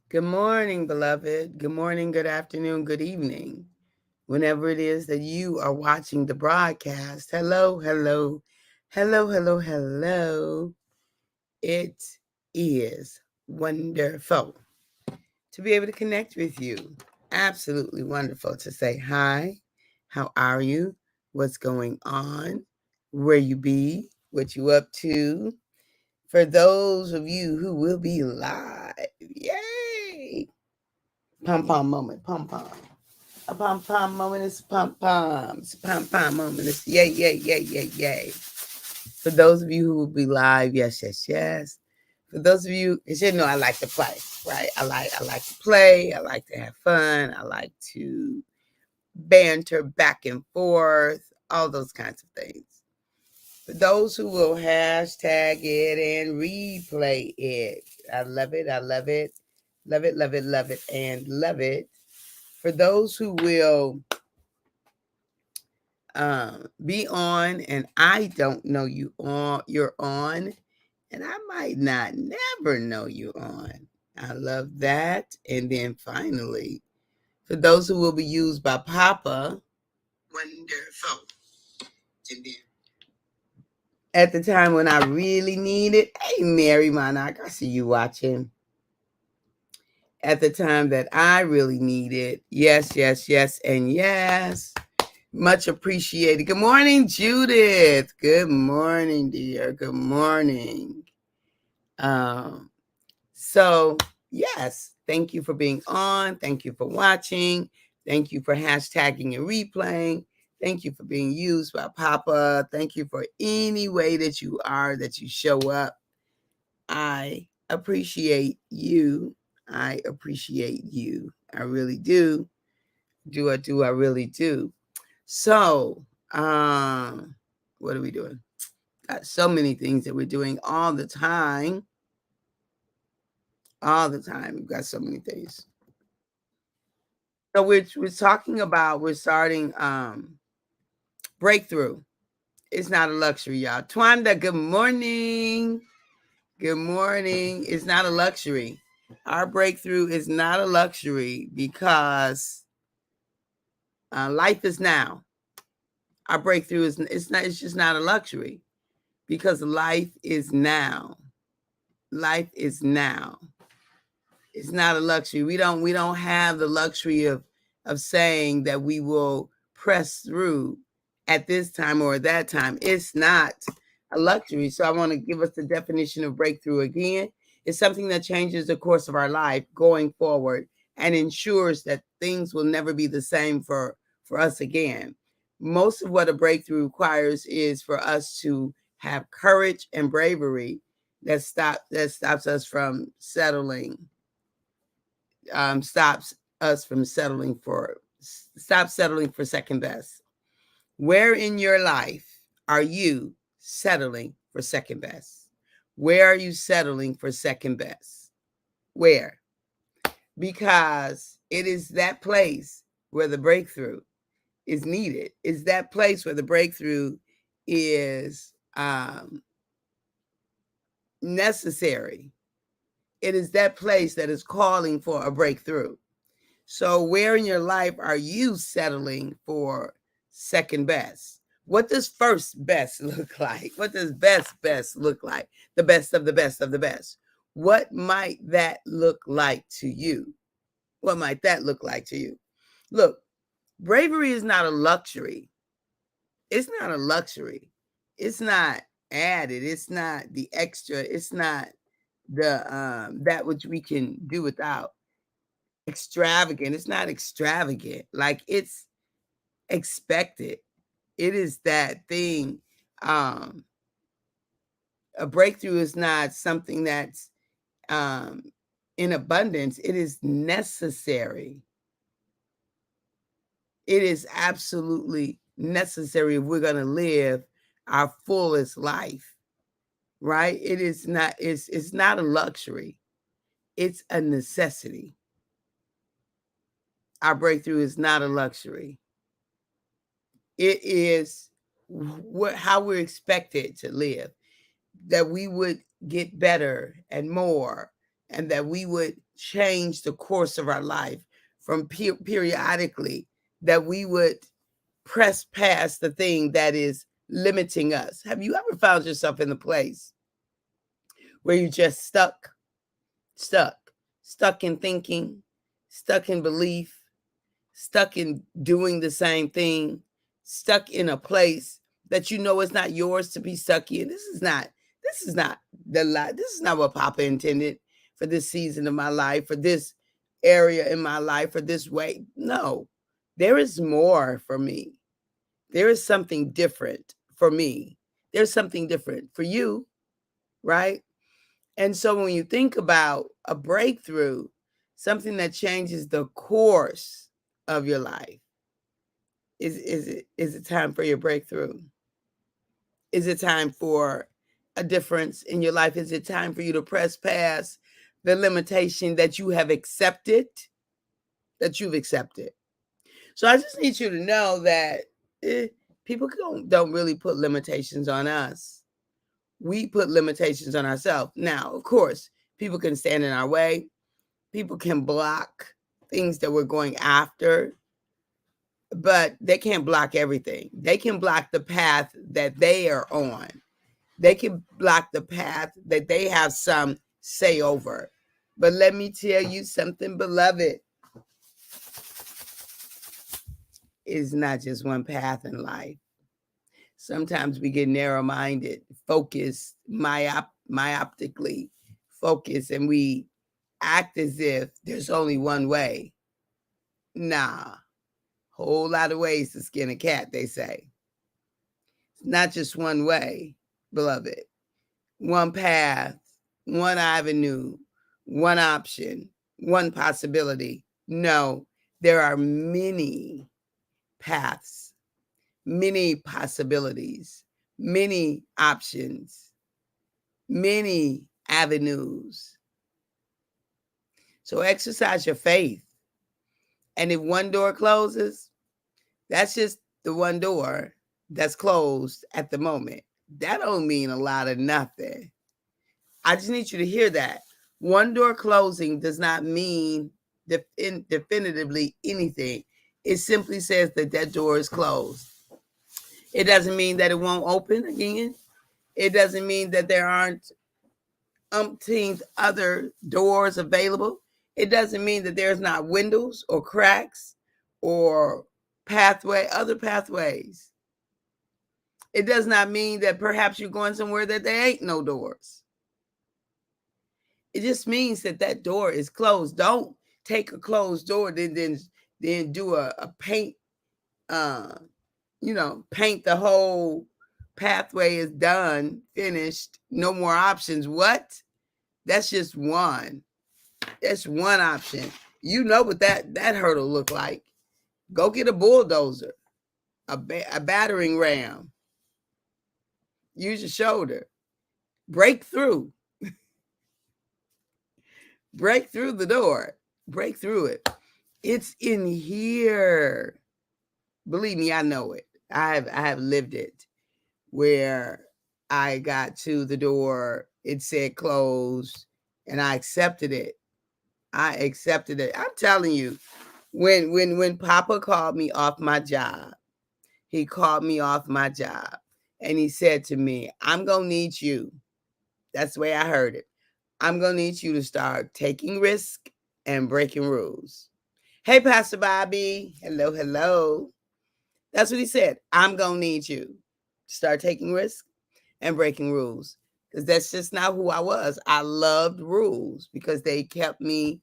Good morning, beloved. Good morning, good afternoon, good evening. Whenever it is that you are watching the broadcast, hello, hello, hello, hello, hello. It is wonderful to be able to connect with you. Absolutely wonderful to say hi. How are you? What's going on? Where you be? What you up to? For those of you who will be live, yay! Pom pom moment, pom pom. A pom pom moment is pom pom. It's a pom pom moment. It's yay, yay, yay, yay, yay. For those of you who will be live, yes, yes, yes. For those of you, as you know, I like to play, right? I like to play. I like to have fun. I like to banter back and forth, all those kinds of things. For those who will hashtag it and replay it, I love it. I love it. Love it, love it, love it, and love it. For those who will be on and I don't know you're on, and I might not never know you on. I love that. And then finally, for those who will be used by Papa, wonderful. And then at the time when I really need it, hey Mary Monarch, I see you watching. At the time that I really need it, yes, yes, yes, and yes. Much appreciated. Good morning, Judith. Good morning, dear. Good morning. Um, so yes, thank you for being on. Thank you for watching. Thank you for hashtagging and replaying. Thank you for being used by Papa. Thank you for any way that you are, that you show up. I appreciate you. I appreciate you. I really do. I really do. So, what are we doing? Got so many things that we're doing all the time. All the time. We've got so many things. So we're talking about we're starting breakthrough. It's not a luxury, y'all. Twanda, good morning. Good morning. It's not a luxury. Our breakthrough is not a luxury because life is now. Our breakthrough is it's just not a luxury because life is now. Life is now. It's not a luxury. We don't have the luxury of saying that we will press through at this time or at that time. It's not a luxury. So I want to give us the definition of breakthrough again. It's something that changes the course of our life going forward and ensures that things will never be the same for us again. Most of what a breakthrough requires is for us to have courage and bravery that stops us from settling, stops us from settling for stop settling for second best. Where in your life are you settling for second best? Where are you settling for second best? Where? Because it is that place where the breakthrough is needed. It's that place where the breakthrough is necessary. It is that place that is calling for a breakthrough. So, where in your life are you settling for second best? What does first best look like? What does best look like? The best of the best of the best. What might that look like to you? What might that look like to you? Look, bravery is not a luxury. It's not a luxury. It's not added. It's not the extra. It's not the that which we can do without. Extravagant. It's not extravagant. Like it's expected. It is that thing. Um, a breakthrough is not something that's um in abundance. It is necessary. It is absolutely necessary if we're gonna live our fullest life, right? It's not a luxury, it's a necessity. Our breakthrough is not a luxury. It is how we're expected to live, that we would get better and more, and that we would change the course of our life from periodically, that we would press past the thing that is limiting us. Have you ever found yourself in a place where you just stuck in thinking, stuck in belief, stuck in doing the same thing, stuck in a place that you know is not yours to be stuck in? This is not the life. This is not what Papa intended for this season of my life, for this area in my life, for this way. No, there is more for me. There is something different for me. There's something different for you, right? And so when you think about a breakthrough, something that changes the course of your life, is it time for your breakthrough? Is it time for a difference in your life? Is it time for you to press past the limitation that you have accepted, that you've accepted? So I just need you to know that people don't really put limitations on us. We put limitations on ourselves. Now, of course, people can stand in our way. People can block things that we're going after, but they can't block everything. They can block the path that they are on. They can block the path that they have some say over. But let me tell you something, beloved. It's not just one path in life. Sometimes we get narrow-minded, focused, myopically focused, and we act as if there's only one way. Nah, whole lot of ways to skin a cat, they say. It's not just one way, beloved. One path, one avenue, one option, one possibility. No, there are many paths, many possibilities, many options, many avenues. So exercise your faith. And if one door closes, that's just the one door that's closed at the moment. That don't mean a lot of nothing. I just need you to hear that. One door closing does not mean definitively anything. It simply says that that door is closed. It doesn't mean that it won't open again. It doesn't mean that there aren't umpteen other doors available. It doesn't mean that there's not windows or cracks or other pathways. It does not mean that perhaps you're going somewhere that there ain't no doors. It just means that that door is closed. Don't take a closed door, then do a paint, paint the whole pathway is done, finished, no more options. What? That's just one. That's one option. You know what that hurdle look like. Go get a bulldozer, a battering ram. Use your shoulder. Break through. Break through the door. Break through it. It's in here. Believe me, I know it. I have lived it, where I got to the door, it said closed, and I accepted it. I accepted it. I'm telling you, when Papa called me off my job, he called me off my job, and he said to me, I'm going to need you. That's the way I heard it. I'm going to need you to start taking risk and breaking rules. Hey, Pastor Bobby. Hello, hello. That's what he said. I'm going to need you to start taking risk and breaking rules, because that's just not who I was. I loved rules because they kept me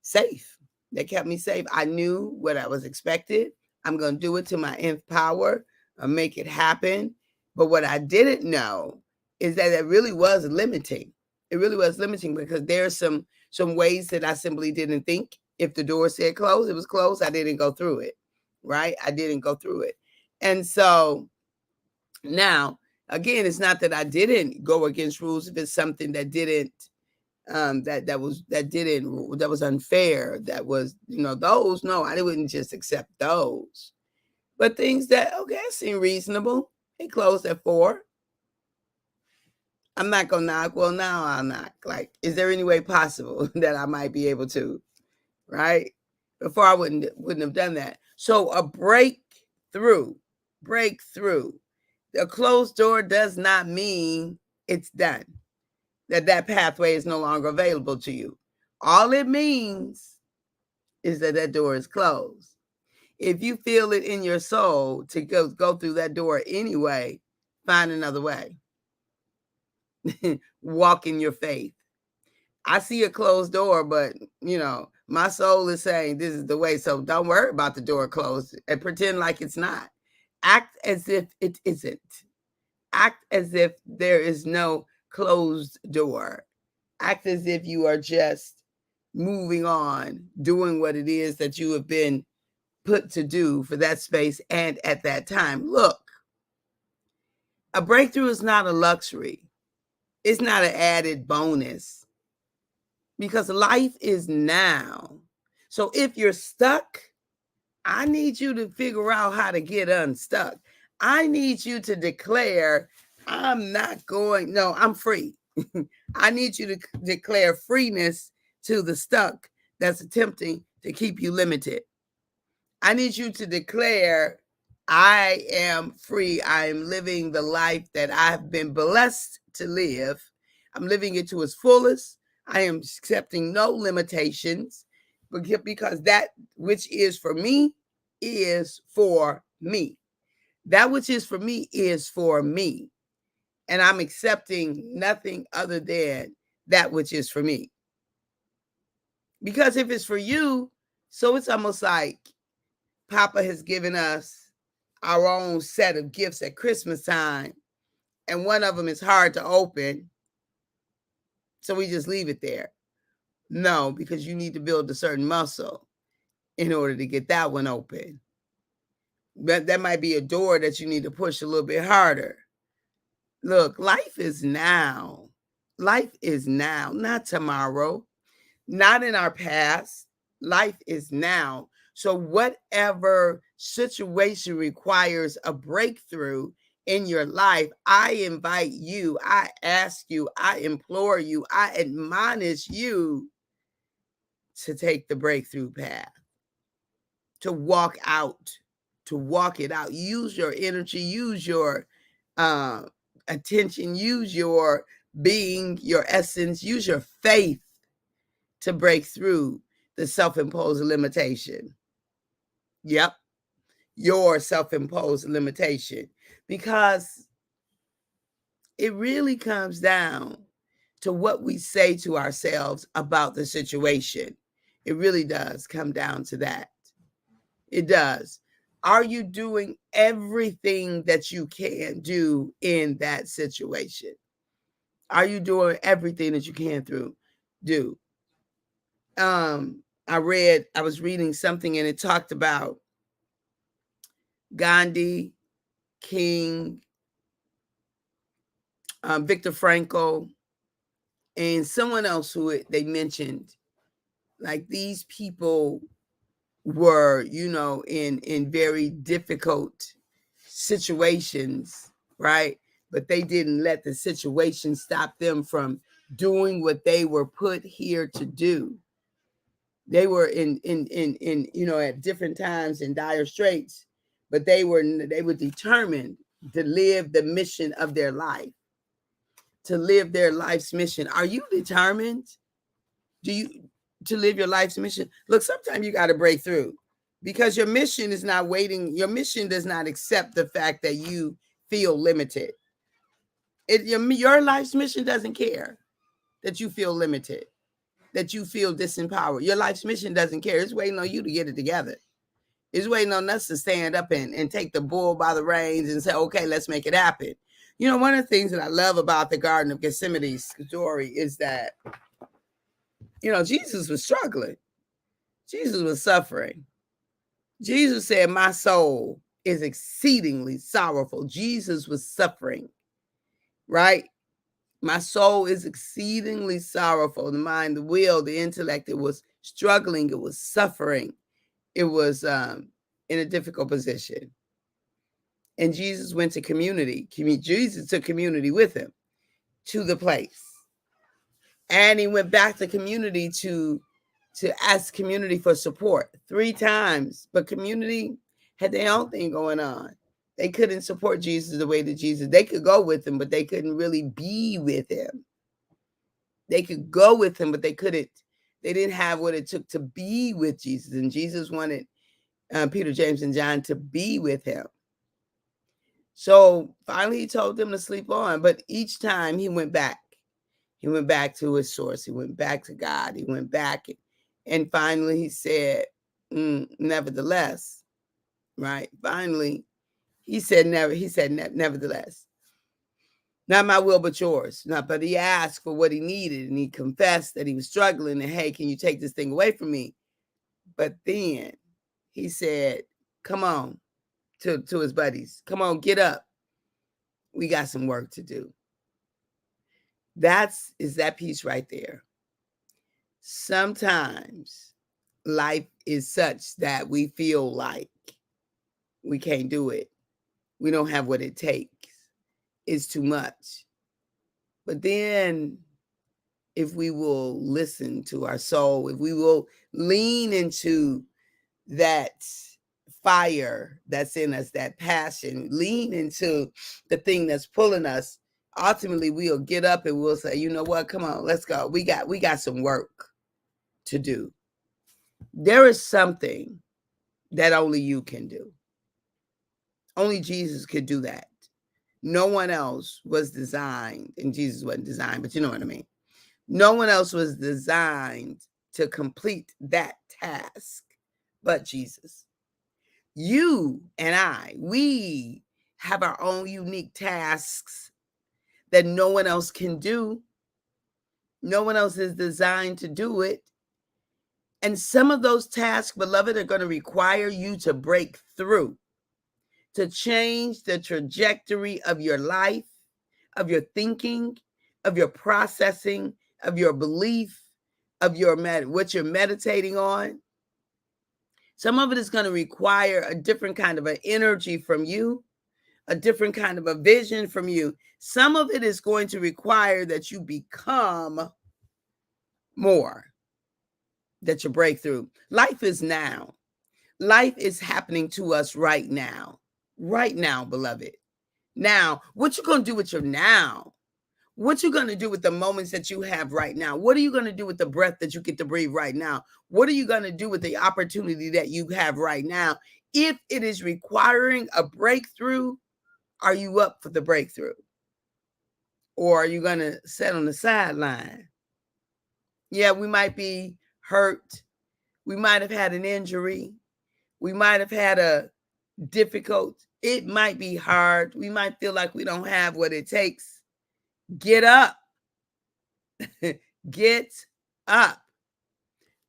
safe. They kept me safe. I knew what I was expected. I'm going to do it to my nth power. I'll make it happen. But what I didn't know is that it really was limiting. It really was limiting, because there's some ways that I simply didn't think. If the door said closed, it was closed. I didn't go through it, right? I didn't go through it. And so now, again, it's not that I didn't go against rules. If it's something that didn't, that was unfair, that was, those, no, I wouldn't just accept those. But things that, okay, seem reasonable. It closed at 4. I'm not going to knock. Well, now I'll knock. Like, is there any way possible that I might be able to? Right? Before I wouldn't have done that. So a breakthrough. A closed door does not mean it's done, that pathway is no longer available to you. All it means is that door is closed. If you feel it in your soul to go through that door anyway, find another way. Walk in your faith. I see a closed door, but my soul is saying this is the way. So don't worry about the door closed and pretend like it's not. Act as if it isn't. Act as if there is no closed door. Act as if you are just moving on, doing what it is that you have been put to do for that space and at that time. Look, a breakthrough is not a luxury. It's not an added bonus, because life is now. So if you're stuck, I need you to figure out how to get unstuck. I need you to declare, I'm free. I need you to declare freeness to the stuck that's attempting to keep you limited. I need you to declare, I am free. I am living the life that I've been blessed to live. I'm living it to its fullest. I am accepting no limitations, because that which is for me is for me. That which is for me is for me. And I'm accepting nothing other than that which is for me. Because if it's for you, so it's almost like Papa has given us our own set of gifts at Christmas time, and one of them is hard to open, so we just leave it there. No, because you need to build a certain muscle in order to get that one open. But that might be a door that you need to push a little bit harder. Look, life is now. Life is now, not tomorrow, not in our past. Life is now. So whatever situation requires a breakthrough in your life, I invite you, I ask you, I implore you, I admonish you to take the breakthrough path, to walk it out. Use your energy, use your attention, use your being, your essence, use your faith to break through the self-imposed limitation. Yep, your self-imposed limitation. Because it really comes down to what we say to ourselves about the situation. It really does come down to that. It does. Are you doing everything that you can do in that situation? Are you doing everything that you can do? I was reading something, and it talked about Gandhi, King, Viktor Frankl, and someone else who they mentioned. Like, these people were, in very difficult situations, right? But they didn't let the situation stop them from doing what they were put here to do. They were in at different times in dire straits, but they were determined to live the mission of their life, to live their life's mission. Are you determined? To live your life's mission? Look, sometimes you got to break through, because your mission is not waiting. Your mission does not accept the fact that you feel limited. Your life's mission doesn't care that you feel limited, that you feel disempowered. Your life's mission doesn't care. It's waiting on you to get it together. It's waiting on us to stand up and take the bull by the reins and say, okay, let's make it happen. One of the things that I love about the Garden of Gethsemane story is that, Jesus was struggling. Jesus was suffering. Jesus said, my soul is exceedingly sorrowful. Jesus was suffering, right? My soul is exceedingly sorrowful. The mind, the will, the intellect, it was struggling. It was suffering. It was in a difficult position. And Jesus went to community. Jesus took community with him. to the place. And he went back to community to ask community for support 3 times. But community had their own thing going on. They couldn't support Jesus the way that Jesus, they could go with him, but they couldn't really be with him. They could go with him, but they didn't have what it took to be with Jesus. And Jesus wanted Peter, James, and John to be with him. So finally he told them to sleep on, but each time he went back. He went back to his source. He went back to God. He went back. And finally he said, nevertheless, right? Finally, he said, nevertheless, not my will, but yours. But he asked for what he needed, and he confessed that he was struggling, and hey, can you take this thing away from me? But then he said, come on, to his buddies, come on, get up. We got some work to do. Is that piece right there. Sometimes life is such that we feel like we can't do it. We don't have what it takes. It's too much. But then if we will listen to our soul, if we will lean into that fire that's in us, that passion, lean into the thing that's pulling us, ultimately we'll get up and we'll say, you know what, come on, let's go. We got some work to do. There is something that only you can do. Only Jesus could do that. No one else was designed, and Jesus wasn't designed, but you know what I mean. No one else was designed to complete that task but Jesus. You and I, we have our own unique tasks that no one else can do. No one else is designed to do it. And some of those tasks, beloved, are going to require you to break through, to change the trajectory of your life, of your thinking, of your processing, of your belief, of what you're meditating on. Some of it is going to require a different kind of an energy from you, a different kind of a vision from you. Some of it is going to require that you become more, that you break through. Life is now. Life is happening to us right now. Right now, beloved. Now, what you going to do with your now? What you going to do with the moments that you have right now? What are you going to do with the breath that you get to breathe right now? What are you going to do with the opportunity that you have right now? If it is requiring a breakthrough, are you up for the breakthrough? Or are you going to sit on the sideline? Yeah, we might be hurt. We might have had an injury. We might have had a difficult. It might be hard. We might feel like we don't have what it takes. Get up. Get up.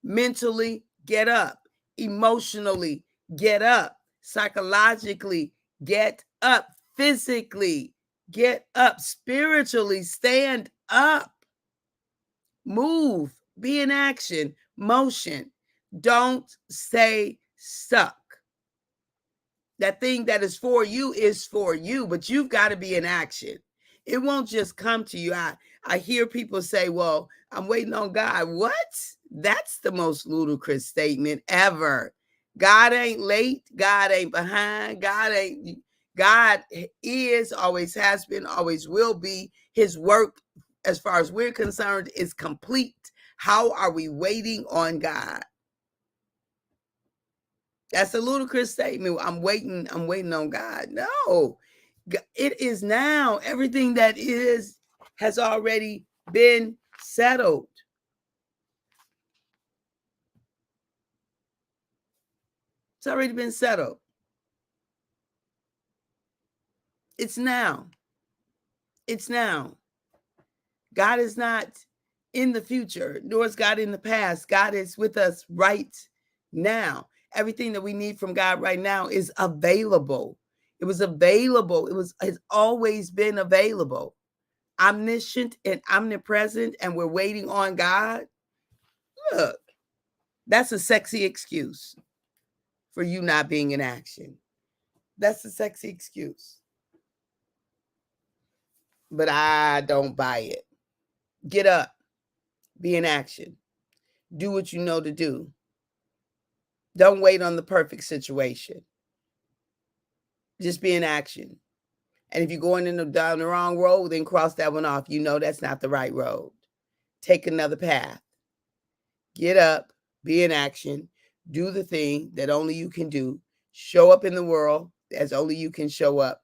Mentally, get up. Emotionally, get up. Psychologically, get up. Physically, get up. Spiritually, stand up. Move. Be in action. Motion. Don't stay stuck. That thing that is for you, but you've got to be in action. It won't just come to you. I hear people say, well, I'm waiting on God. What? That's the most ludicrous statement ever. God ain't late. God ain't behind. God is, always has been, always will be. His work, as far as we're concerned, is complete. How are we waiting on God? That's a ludicrous statement. I'm waiting on God. No. It is now. Everything that is has already been settled. It's already been settled. It's now. It's now. God is not in the future, nor is God in the past. God is with us right now. Everything that we need from God right now is available. It was available. Has always been available. Omniscient and omnipresent, and we're waiting on God. Look, that's a sexy excuse for you not being in action. That's a sexy excuse. but I don't buy it. Get up, be in action, do what you know to do. Don't wait on the perfect situation. Just be in action. And if you're going down the wrong road, then cross that one off. You know that's not the right road. Take another path. Get up, be in action, do the thing that only you can do. Show up in the world as only you can show up.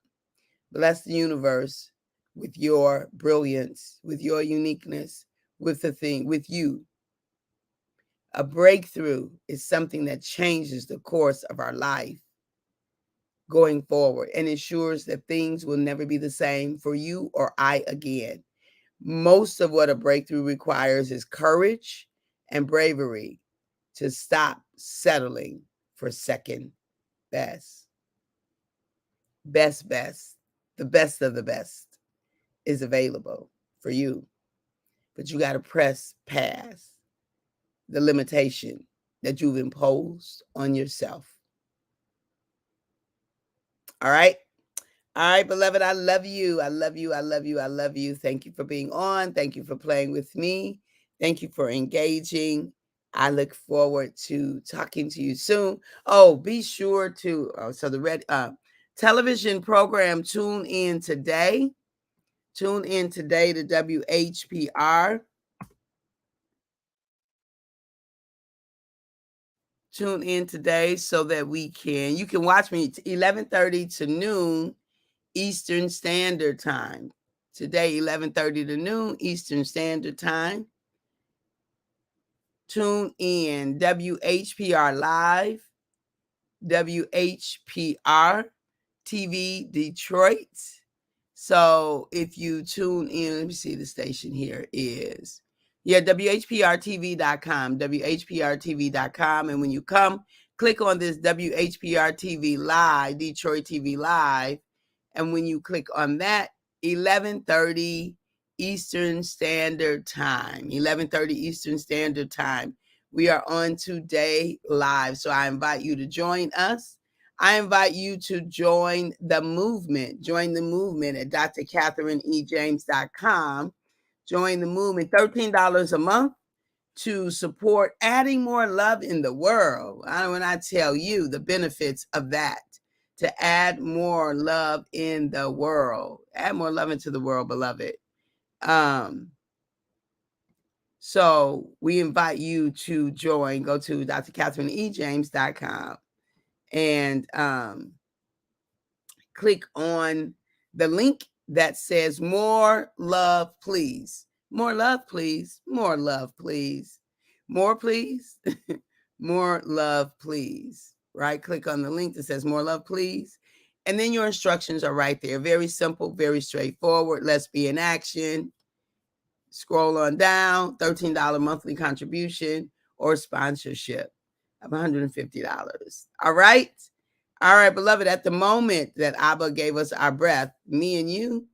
Bless the universe with your brilliance, with your uniqueness, with the thing, with you. A breakthrough is something that changes the course of our life going forward and ensures that things will never be the same for you or I again. Most of what a breakthrough requires is courage and bravery to stop settling for second best. Best, the best of the best is available for you. But you got to press past the limitation that you've imposed on yourself. All right. All right, beloved, I love you. I love you. I love you. I love you. Thank you for being on. Thank you for playing with me. Thank you for engaging. I look forward to talking to you soon. Oh, be sure to so the red television program Tune In Today. Tune in today to WHPR. Tune in today so that you can watch me 11:30 to noon Eastern Standard Time. Today, 11:30 to noon Eastern Standard Time. Tune in WHPR Live, WHPR TV Detroit. So if you tune in, let me see, the station here is, WHPRTV.com, WHPRTV.com. And when you come, click on this WHPR TV Live, Detroit TV Live. And when you click on that, 11:30 Eastern Standard Time, 11:30 Eastern Standard Time, we are on today live. So I invite you to join us. I invite you to join the movement. Join the movement at drcatherineejames.com. Join the movement, $13 a month to support adding more love in the world. When I tell you the benefits of that, to add more love in the world, add more love into the world, beloved. So we invite you to join. Go to drcatherineejames.com and click on the link that says more love, please. More love, please. More love, please. More, please. More love, please. Right? Click on the link that says more love, please. And then your instructions are right there. Very simple, very straightforward. Let's be in action. Scroll on down, $13 monthly contribution or sponsorship of $150. All right? All right, beloved, at the moment that Abba gave us our breath, me and you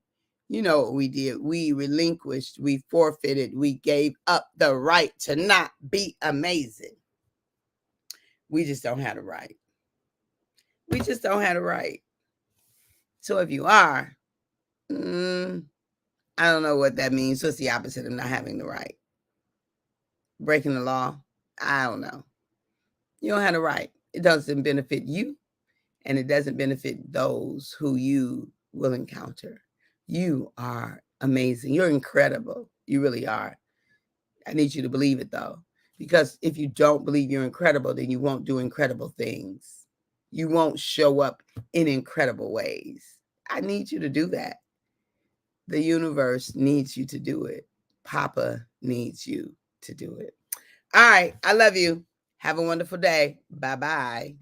know what we did. We relinquished, we forfeited, we gave up the right to not be amazing. We just don't have the right. We just don't have the right. So if you are, I don't know what that means. What's the opposite of not having the right? Breaking the law? I don't know. You don't have the right. It doesn't benefit you, and it doesn't benefit those who you will encounter. You are amazing. You're incredible. You really are. I need you to believe it, though, because if you don't believe you're incredible, then you won't do incredible things. You won't show up in incredible ways. I need you to do that. The universe needs you to do it. Papa needs you to do it. All right. I love you. Have a wonderful day. Bye-bye.